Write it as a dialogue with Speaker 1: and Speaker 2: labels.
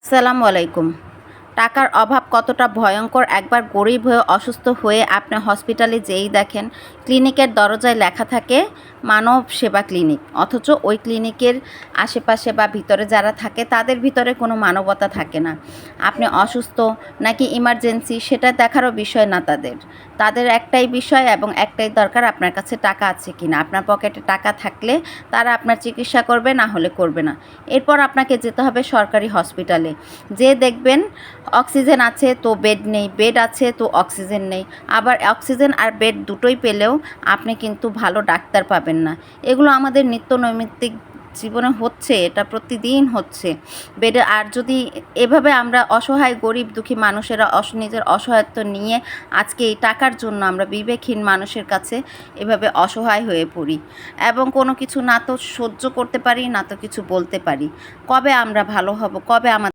Speaker 1: আসসালামু আলাইকুম। টাকার অভাব কতটা ভয়ঙ্কর একবার গরিব হয়ে অসুস্থ হয়ে আপনি হসপিটালে যেয়েই দেখেন ক্লিনিকের দরজায় লেখা থাকে মানব সেবা ক্লিনিক, অথচ ওই ক্লিনিকের আশেপাশে বা ভিতরে যারা থাকে তাদের ভিতরে কোনো মানবতা থাকে না। আপনি অসুস্থ নাকি ইমার্জেন্সি সেটা দেখারও বিষয় না তাদের। তাদের একটাই বিষয় এবং একটাই দরকার, আপনার কাছে টাকা আছে কি না। আপনার পকেটে টাকা থাকলে তারা আপনার চিকিৎসা করবে, না হলে করবে না। এরপর আপনাকে যেতে হবে সরকারি হসপিটালে, যে দেখবেন অক্সিজেন আছে তো বেড নেই, বেড আছে তো অক্সিজেন নেই। আবার অক্সিজেন আর বেড দুটোই পেলেও আপনি কিন্তু ভালো ডাক্তার পাবেন না। এগুলো আমাদের নিত্য নৈমিত্তিক জীবনে হচ্ছে, এটা প্রতিদিন হচ্ছে বেডে। আর যদি এভাবে আমরা অসহায় গরিব দুঃখী মানুষেরা নিজের অসহায়ত্ব নিয়ে আজকে এই টাকার জন্য আমরা বিবেকহীন মানুষের কাছে এভাবে অসহায় হয়ে পড়ি এবং কোনো কিছু না তো সহ্য করতে পারি, না তো কিছু বলতে পারি। কবে আমরা ভালো হব, কবে আমাদের